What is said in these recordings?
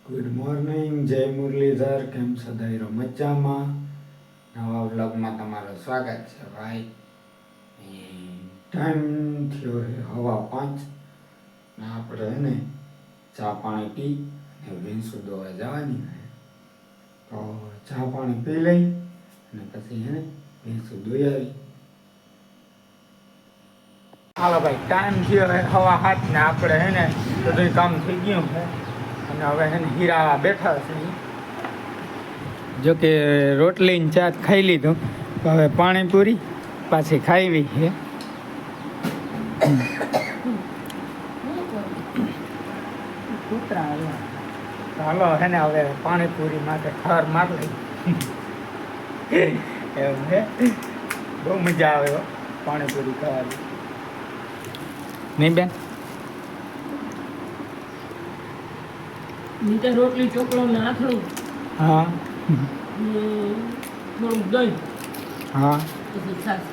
Good morning, જય મુરલીધર. કેમ છો દાયરો? મજામાં. નવા વ્લોગમાં તમારું સ્વાગત છે ભાઈ. ટાઈમ થયો છે 5:30 ને આપણે એને ચા પાણી પી અને ભેંસું દોવા જવાની છે. તો ચા પાણી પી લઈ અને પછી એને ભેંસું દોઈ આવી. હાલો ભાઈ, ટાઈમ થયો છે 7:30 ને આપણે હે ને બધું કામ થઈ ગયું છે અને હવે હે ને હીરા બેઠા છે. જો કે રોટલી ને ચા ખાઈ લીધું, તો હવે પાણીપુરી પાછી ખાવી છે. હાલો હે ને હવે પાણીપુરી માટે ખર માર લઈ. એવું છે, બહુ મજા આવે પાણીપુરી ખાવાની, નહીં બેન? નીચે રોટલી ચોકડો ને આથણું, હા થોડુંક દહીં, હા. પછી છાશ.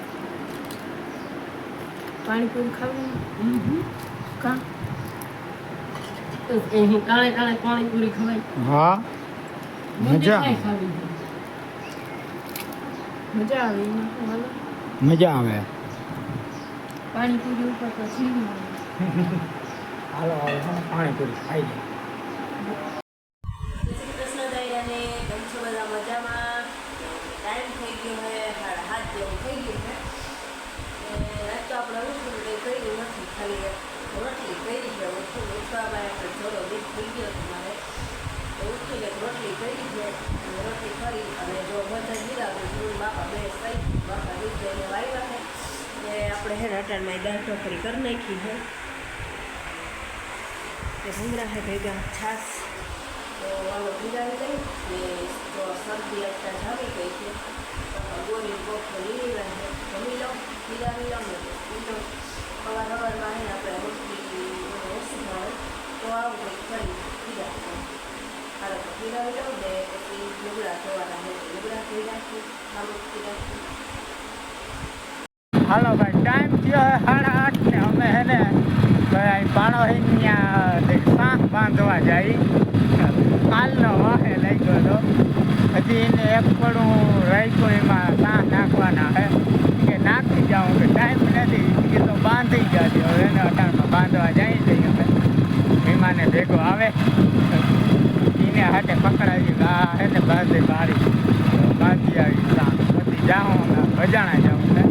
પાણીપુરી ખાવી કા હું કાળે કાળે પાણીપુરી ખવાય. હા, મજા કાંઈ ખાવી છે. મજા આવે એમાં તો હાલો. મજા આવે. પાણીપુરી ઉપર તો છીણી હાલો હવે પાણીપુરી ખાઈ જાય. રોટલી કરી છે, રોટલી કરી અને જો બધા જીરા બાપા બે કઈ બાપા દૂધ વાવ્યા છે ને આપણે હે અટાણમાં દાળ ઢોકળી કરી નાખી છે. તે ભૂંગળા છે ભેગા છાશ તો આવો પીરાવી લઈ ને જો શરદી અત્યારે જામી ગઈ છે ગોરી કોફો લીલી છે જમી લો પીરાવી લો ને પીલો. સવારમાં હે આપણે રોટલી ઓછી મળે તો આવું કંઈક કરી પીરા. હાલો તો પીરાવી લઉં ને પછી લુગડા ધોવાના છે, લુગડા ધોઈ નાખી આમ પીરાવી. હાલો ભાઈ, ટાઈમ થયો 8:30 ને અમે હે ને ભાઈ પાણોહીને સાંખ બાંધવા જાય. કાલનો વાહે લઈ ગયો હતો, હજી એને એક પડું રાખ્યું, એમાં સાંખ નાખવાના છે કે નાખી જાઉં કે ટાઈમ નથી એ તો બાંધી જશે. હવે એને અટાણમાં બાંધવા જાય છે. અમે વિમાને ભેગો આવે એને હાથે પકડાવી આ હે ને બાંધી બાંધી આવી સાંખ પછી જાઉં ભજાણા જાઉં ને.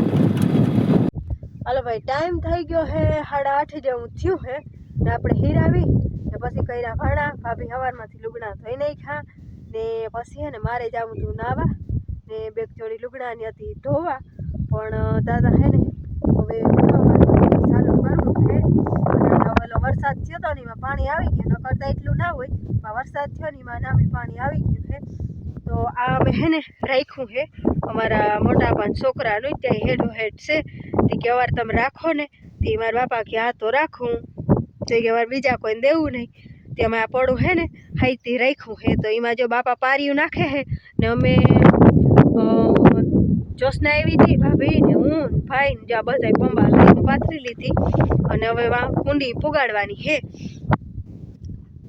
હાલો ભાઈ, ટાઈમ થઈ ગયો છે 8:30 જેવું થયું છે ને આપણે હીરાવી ને પછી કર્યા ભાણા. ભાભી સવારમાંથી લુગડા ધોઈ નાખ્યા ને પછી હે ને મારે જવું હતું નાવા ને બેગ જોડી લુગડાની હતી ધોવા, પણ દાદા હે ને હવે ચાલુ કરવું છે. ઓલો વરસાદ થયો તો ને એમાં પાણી આવી ગયું, ન કરતા એટલું ના હોય પણ વરસાદ થયો ને એમાં નામી પાણી આવી ગયું છે. તો આ અમે હે ને રાખ્યું છે અમારા મોટા પાંચ છોકરાનું, ત્યાં હેડો હેડ છે તે કે વાર તમે રાખો ને તે મારા બાપા કે હા તો રાખું, તો કે વાર બીજા કોઈને દેવું નહીં. તેમાં આ પડું હે ને હાઈથી રાખ્યું છે. તો એમાં જો બાપા પારિયું નાખે છે ને અમે જોશના આવી હતી ભાભી ને હું ભાઈ ને જ્યાં બધા પંબા લઈને પાથરી લીધી અને હવે કુંડી પુગાડવાની છે.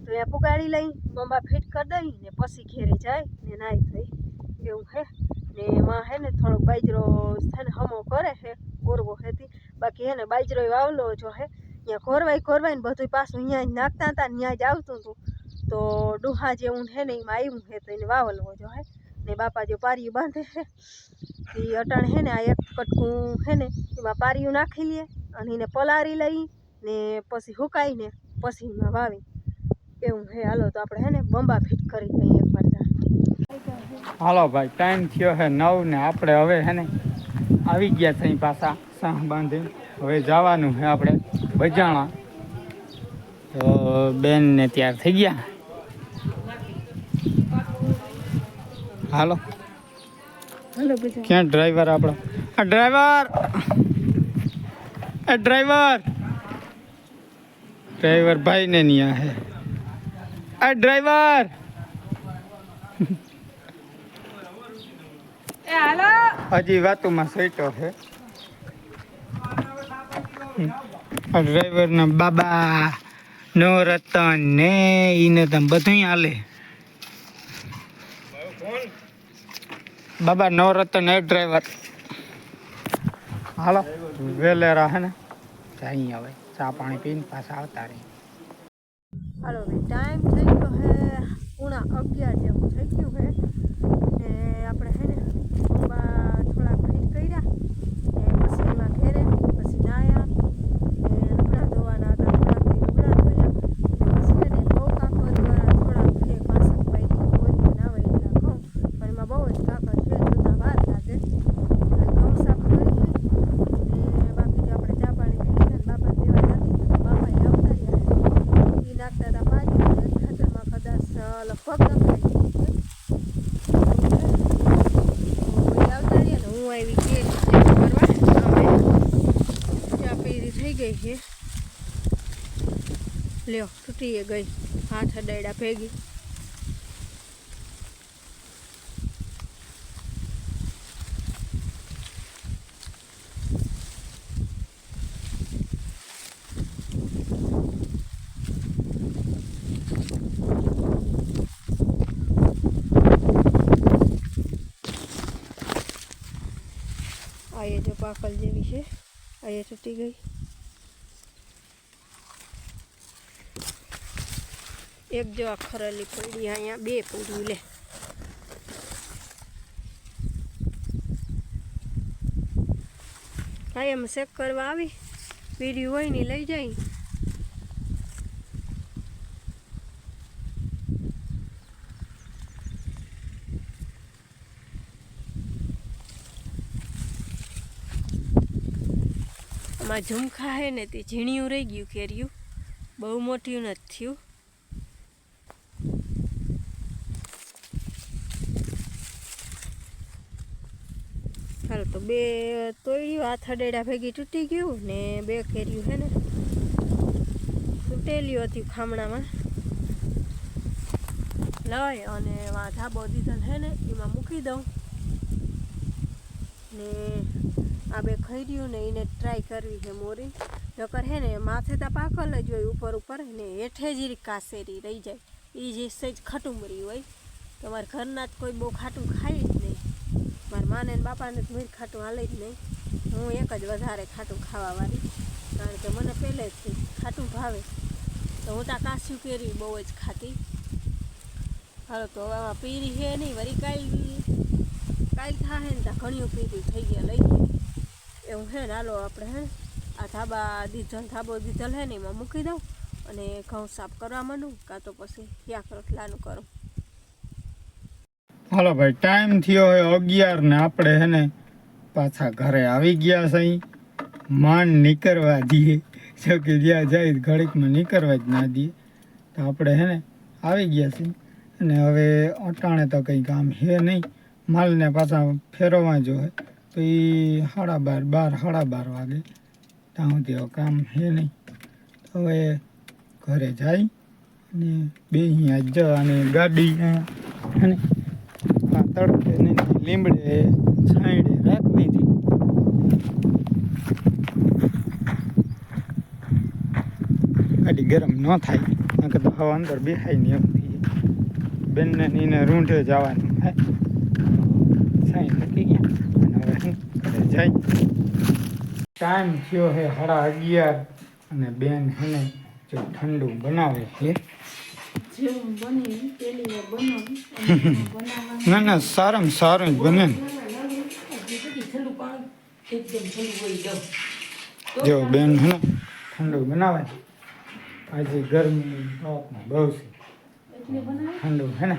તો એ પુગાડી લઈ પંબા ફિટ કરી દઈ ને પછી ઘેરે જાય ને નાહી થઈ એવું છે. ને એમાં હે ને થોડોક બાજરો છે ને હમો કરે છે, કોરવો હેતી. બાકી હે ને બાજરો વાવલો જો હે ત્યાં ખોરવાય ને બધું પાછું અહીંયા જ નાખતા હતા, ત્યાં જ આવતું હતું. તો ડુહા જેવું હે ને એમાં આવ્યું છે તો એને વાવલવો જો હે ને બાપા જો પારિયું બાંધે છે એ અટાણ હે ને આ એક કટકું હે ને એમાં પારિયું નાખી લે અને એને પલારી લઈ ને પછી સુકાઈને પછી એમાં વાવી એવું હે. હાલો તો આપણે હે ને બંબા ફિટ કરી દઈએ એક વાર. હાલો ભાઈ, ટાઈમ થયો છે 9 ને આપણે હવે હે ને આવી ગયા છે પાછા સાંખ બાંધી. હવે જવાનું છે આપણે બજાણા. તો બેન ને તૈયાર થઈ ગયા. હાલો ક્યાં ડ્રાઈવર આપણો? આ ડ્રાઈવર ભાઈ ને નહીં હે. આ ડ્રાઈવર હજી વાતોમાં સઈટો છે. ડ્રાઈવરના બાબા નો રતન ને ઈને તમે બધું હાલે બાબા નો રતન એ ડ્રાઈવર હાલો વેલેરા હે ને જઈ હવે ચા પાણી પીને પાછા આવતા રહી હાલો ભાઈ ટાઈમ થઈ ગયો હે 11:30 જેવું થઈ ગયું હે ને આપણે હે ને થોડા ફીટ કર્યા ને પછી એમાં ઘેરે પછી નાયા ને લુગડા ધોવાના હતા થોડાક લુગડા ધોયા ને પછી એને બહુ કાકર દ્વારા થોડાક ફેક વાસણ પાડી હોય ના હોય એટલા ઘઉં પણ એમાં બહુ જ કાકર છે જોતા વાર લાગે એટલે ઘઉં સાફ કરી ને બાકી જો આપણે ચા પાણી પી લીધા ને બાપા દેવા જતી તો બાપા આવતા રહ્યા એ નાખતા હતા પાછી ખાતરમાં કદાચ લગભગ નખાઈ ગયું છે આવતા રહ્યા ને હું આવી કેરી કરવા ચા પીરી થઈ ગઈ છે લ્યો તૂટી ગઈ હાથ અડાયડા ભેગી આ એ જો પાકલ જેવી છે આ એ તૂટી ગઈ એક જો આ ખરેલી પડી અહીંયા બે પડી લે કાંઈ એમ ચેક કરવા આવી વિડીયો હોય ને લઈ જાય આમાં ઝુમખા હે ને તે ઝીણિયું રહી ગયું કેર્યું બહુ મોટિયું નથી થયું હાલો તો બે તોડ્યું હાથ અડેડા ભેગી તૂટી ગયું ને બે કેર્યું હે ને તૂટેલી હતી ખામણામાં લઈ અને એમાં ધાબો દીધલ હે ને એમાં મૂકી દઉં ને આ બે ખૈર્યું ને એને ટ્રાય કરવી છે મોરી નકર હે ને માથે તો પાકલ જ હોય ઉપર ઉપર ને હેઠે જ કાસેરી રહી જાય એ જે સહેજ ખટુમરી હોય તમારા ઘરના જ કોઈ બહુ ખાટું ખાય જ નહીં મારા માને ને બાપાને તો મારી ખાટું હાલે જ નહીં હું એક જ વધારે ખાટું ખાવાવાળી કારણ કે મને પહેલેથી ખાટું ભાવે તો હું ત્યાં કાસ્યું કેરી બહુ જ ખાતી હાલો તો આમાં પીરી છે નહીં વળી કાલ થાય ને ત્યાં ઘણીયું પીરી થઈ ગયા લઈ ગઈ એવું હે ને હાલો આપણે હે આ ધાબો દીધલ હે ને એમાં મૂકી દઉં અને ઘઉં સાફ કરવા માંડું કાં તો પછી યાક રોટલાનું કરું હાલો ભાઈ ટાઈમ થયો હોય 11 ને આપણે હે ને પાછા ઘરે આવી ગયા છે માંડ નીકળવા દઈએ જો કે જ્યાં જાય ઘડીકમાં નીકળવા જ ના દઈએ તો આપણે હે ને આવી ગયા છીએ અને હવે અટાણે તો કંઈ કામ હે નહીં માલને પાછા ફેરવવા જોઈએ તો એ 12:30 વાગે ત્યાં સુધી કામ હે નહીં હવે ઘરે જાય અને બે અહીંયા જ અને ગાડી અને તડકે ને લીમડે છાંયડે રાખવી હતી ગાડી ગરમ ન થાય નકર તો હવા અંદર બેહાય નહીં એમ થઈ જાય બેનને એને રૂંઢે જવાનું હે છાંય મૂકી ગયા અને હવે ઘરે જાય ટાઈમ થયો હે 11:30 અને બેન હેને જો ઠંડુ બનાવે છે જેવું બને પેલી વાર બનાવું ના ના સારામાં સારું જ બને ને ઠંડુ પાણી એકદમ ઠંડુ હોય જાવ જો બેન હે ને ઠંડુ બનાવે આજે ગરમી રાતમાં બહુ છે એટલે બનાવે ઠંડુ હે ને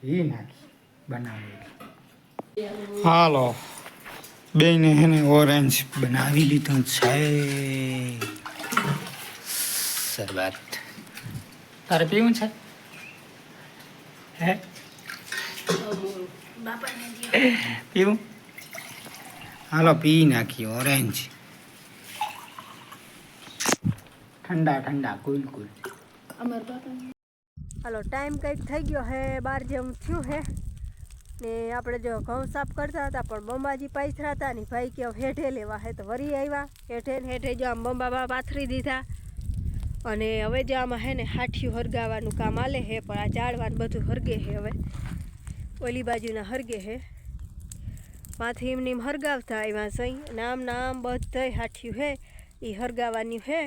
એ નાખી બનાવે હાલો બેને હે ને ઓરેન્જ બનાવી લીધું છે શરબત તારે પીવું છે હે બાપાને પીવું હાલો પી નાખી ઓરેન્જ ઠંડા ઠંડા કુલ કુલ અમાર બાપા હાલો ટાઈમ કંઈક થઈ ગયો હે 12 જેવું થયું હે ને આપણે જો ઘઉં સાફ કરતા હતા પણ બંબાજી પાથરા હતા ને ભાઈ કે હેઠે લેવા હે તો વરી આવ્યા હેઠે ને હેઠે જો આમ બંબા પાથરી દીધા અને હવે જે આમાં હે ને હાઠિયું હરગાવાનું કામ આલે હે, પણ આ જાળવાનું બધું હરગે હે. હવે ઓલી બાજુના હરગે હે, માથી એમને એમ હરગાવતા આવ્યા સહી. અને આમના આમ બધાય હાઠિયું હે એ હરગાવાની હે.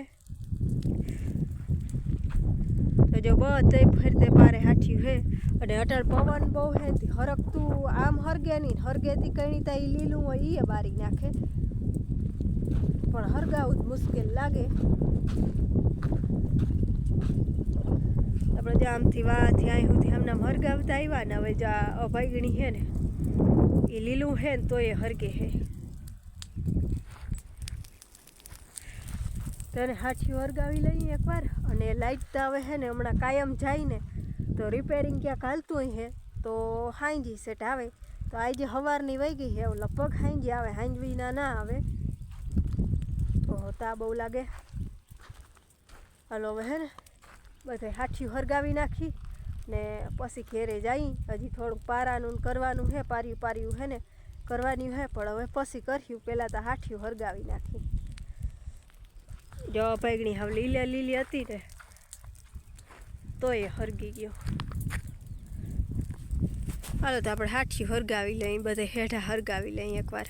તો જો બધે ફરતે પારે હાઠિયું હે. અને અટાળ પવન બહુ હે, હરકતું આમ હરગે નહીં, હરગેથી કઈ ત્યાં એ લીલું હોય એ બારી નાખે, પણ હરગાવું જ મુશ્કેલ લાગે. આપણે જો આમથી વાથી અહીં સુધી આમનામ હરગાવતા આવ્યા ને, હવે જો આ અભાગણી હે ને એ લીલું હે ને તો એ હરગે હે. તેને હાઠિયું હરગાવી લઈએ એકવાર. અને લાઇટ તો આવે હે ને હમણાં કાયમ જાય ને, તો રિપેરિંગ ક્યાંક હાલતું હોય હે તો હાંજી સેટ આવે. તો આજે સવારની વહી ગઈ હે, લગભગ હાંજી આવે, હાંજ વિના ના આવે. ઓહો તા બહુ લાગે. હાલો હવે હે ને બધે હાઠિયું હરગાવી નાખી ને પછી ઘેરે જઈ. હજી થોડુંક પારાનું કરવાનું હે, પાર્યું હે ને કરવાની હે, પણ હવે પછી કર્યું. પહેલાં તો હાઠિયું હરગાવી નાખી. જો ભાગણી હવે લીલી હતી ને તો એ હરગી ગયો. હાલો તો આપણે હાઠિયું હરગાવી લઈએ, બધે હેઠા હરગાવી લઈએ એકવાર.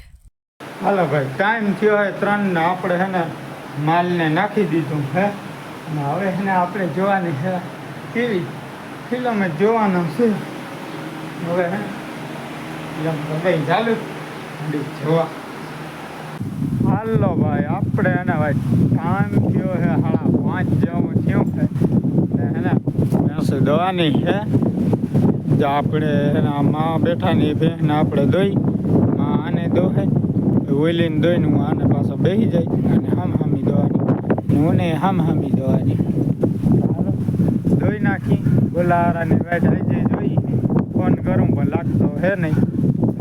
હાલો ભાઈ, ટાઈમ થયો હોય 3 ને આપણે હે ને માલને નાખી દીધું હે. અને હવે હે ને આપણે જોવાની છે કેવી ફિલ્મ જોવાનો છે. હવે હે ભાઈ ચાલુ જોવા. હાલો ભાઈ, આપણે હે ને ભાઈ ટાઈમ થયો છે 5:30 જેવું થયું છે. હે ને ભેંસ દોવાની છે. જો આપણે આમાં બેઠા ની ભેંસને આપણે દોઈ, માં આને દોહે, ઓલીને દોઈને હું આને પાછો બેસી જાય અને હામી દોવાની, હું ને હામી દોવાની. દોઈ નાખી બોલાવાળાની વાટ આજે જોઈ, ફોન કરું પણ લાગતો હે નહીં.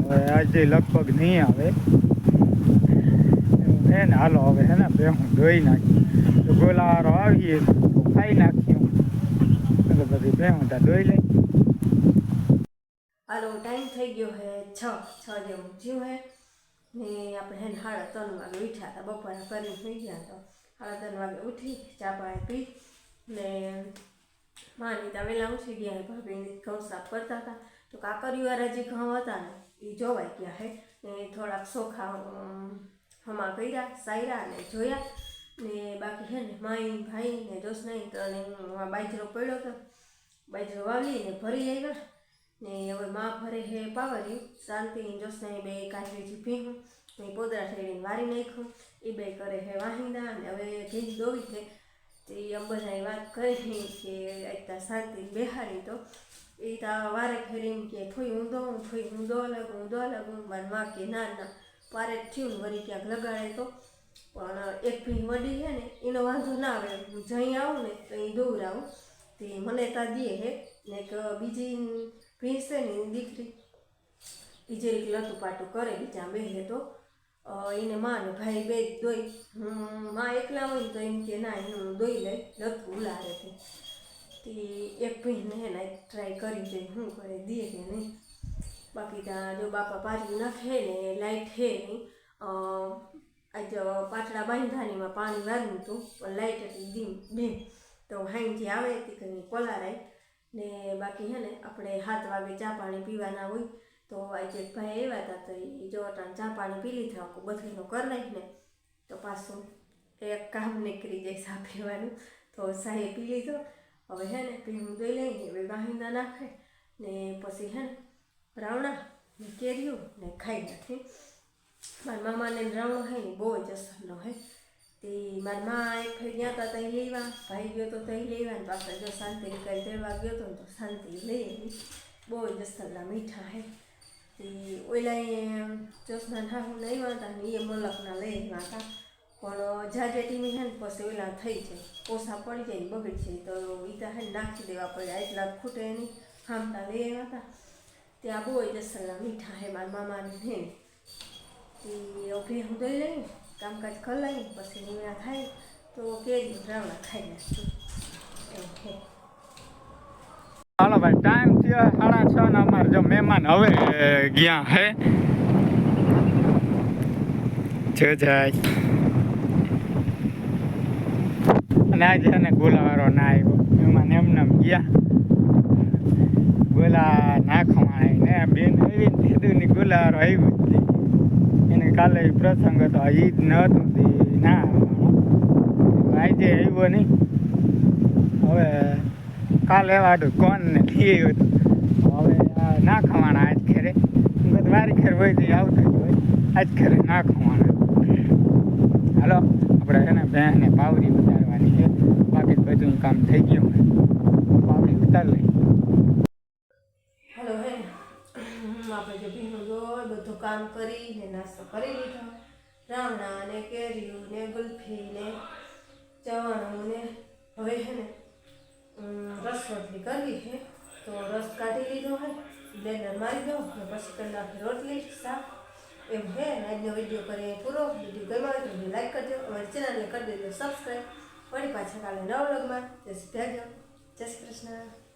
હવે આજે લગભગ નહીં આવે એવું હે ને. હાલો હવે હે ને બે હું દોઈ નાખી, તો બોલાવાળો આવીએ તો ખાઈ નાખ્યું. એટલે બધી બે હું ત્યાં દોઈ લઈ. હાલો ટાઈમ થઈ ગયો હે 6 જેવું થયું હે ને. આપણે હે ને 3:30 વાગે ઉઠ્યા હતા, બપોરે કરીને સુઈ ગયા. તો 3:30 વાગે ઉઠી ચા પાણી પી ને માની તા વહેલા ઉઠી ગયા. ભાભીને ઘઉં સાફ કરતા હતા, તો કાકરીવાળા જે ઘઉં હતા ને એ જોવાઈ ગયા હે ને. થોડાક ચોખા હમા કર્યા, સાયરા અને જોયા ને. બાકી હે ને માઈ ભાઈ ને જોશનાઈ ત્રણે બાજરો પડ્યો હતો, બાજરો વાવલી ને ભરી આવ્યા ને. હવે માં ભરે હે પાવર્યું, શાંતિ જોશનાઈ બે કાઢી ભીહું ને પોદરા ઠેરીને વારી નાખ્યું. એ બે કરે હે વાહિંદા ને. હવે ભીંજ દોવી છે તે આમ બધાની વાત કરી કે અત્યારે શાંતિ બેહારી. તો એ તા વારે ફેરીને કે થોઈ ઊંધો લાગું મારી માં કે ના ના પારે થયું ને વળી ક્યાંક લગાડે તો. પણ એક ભીંજ વડી છે ને એનો વાંધો ના આવે, હું જઈ આવું ને તો એ દોરાવું તે મને તા દે હે. ને એક બીજી ભીંજ છે ને એની દીકરી એ જે લતું પાટું કરે બીજા બે હે, તો એને માં ને ભાઈ બે દોઈ. માં એકલા હોય ને તો એમ કે ના એનું દોઈ લઈ લતું ઉલારે છે. તે એક ભીંજને હે ને ટ્રાય કરી જોઈ શું કરે દે કે નહીં. બાકી ત્યાં જો બાપા પાર્યું નાખે ને લાઇટ હે નહીં. આજ પાટડા બાંધાનીમાં પાણી વાળ્યું હતું પણ લાઇટ હતી ડીમ. તો હાઈથી આવે તે કંઈ પલારાય ને. બાકી હે ને આપણે 7 વાગે ચા પાણી પીવાના હોય. તો આજે ભાઈ આવ્યા હતા તો એ જો ચા પાણી પી લીધા, બધીનો કરી નાખ ને તો પાછું એક કામ નીકળી જાય ચા પીવાનું. તો સાહે પી લીધો. હવે હે ને ભીંગ દઈ લઈને હવે વાહિંદા નાખે ને પછી હે ને રાવણા ને કેરીયું ને ખાઈ નાખી. મારા મામાને રાવણો હે ને બહુ જ અસરનો હે. તે મારી મા એક ફેર ગયા હતા ત્યાં લેવા, ભાઈ ગયો તો ત્યાં લેવા ને પાછળ જો શાંતિ કરી દેવા ગયો હતો ને તો શાંતિ લઈ આવી. બહુ જ અસરના મીઠા હે. તે ઓલા જોશના હાહુ નહીં વાંતા ને એ મલકના લઈ આવ્યા હતા, પણ જાજે ટીમી હે ને પછી ઓલા થઈ જાય, ઓછા પડી જાય ને બગડી જાય. તો એ તો હે ને નાખી દેવા પડે, એટલા ખૂટે નહીં. હામતા લઈ આવ્યા હતા ત્યાં બહુ જ અસરના મીઠા હે મારા મામાને હે. તે ઓભે હું દઈ લઈને કામકાજ કરી લઈને પછી નીવડા થાય તો કેરી રાવણા ખાઈ નાખીએ એવું છે. હાલો ભાઈ, ટાઈમ થયો 6:30 ને. અમારે જો મહેમાન હવે ગયા હે જો જાય. અને આજે એને ગોલાવાળો ના આવ્યો એમાં એમને એમ ગયા ગોલા નાખવાના ને બેન આવી કીધું ને ગોલાવાળો આવ્યું જ નહીં. એને કાલે પ્રસંગ હતો ઈ જ નહોતું તે ના આવવાનું આજે આવ્યો નહીં. હવે કાલે વાળું કોણને લઈ આવ્યું હતું હવે ના ખવાના આજ ખેરે વારી ખેર હોય તો આવતું જ હોય આજ ખેરે ના ખવાના. હાલો આપણે છે ને બહેને પાવડી ઉતારવાની છે બાકી બધું કામ થઈ ગયું પાવડી ઉતાર લઈ. હાલો હે આપણે જો ભીનું રોજ બધું કામ કરીને નાસ્તો કરી લીધો. રાવણા ને કેરીઓ ને ગુલ્ફી ને ચવાણું ને હવે છે ને રસ રોટલી કરવી છે તો રસ કાઢી લીધો હોય બ્લેન્ડર મારી દો ને પછી કરી નાખી રોટલી શાક એમ હે ને આજનો વિડીયો કરીએ પૂરો. વિડીયો ગમ્યો હોય તો વિડીયો લાઈક કરજો અમારી ચેનલને કરી દેજો સબસ્ક્રાઈબ. વળી પાછા કાલે નવા વ્લોગમાં જય શ્રી કૃષ્ણ.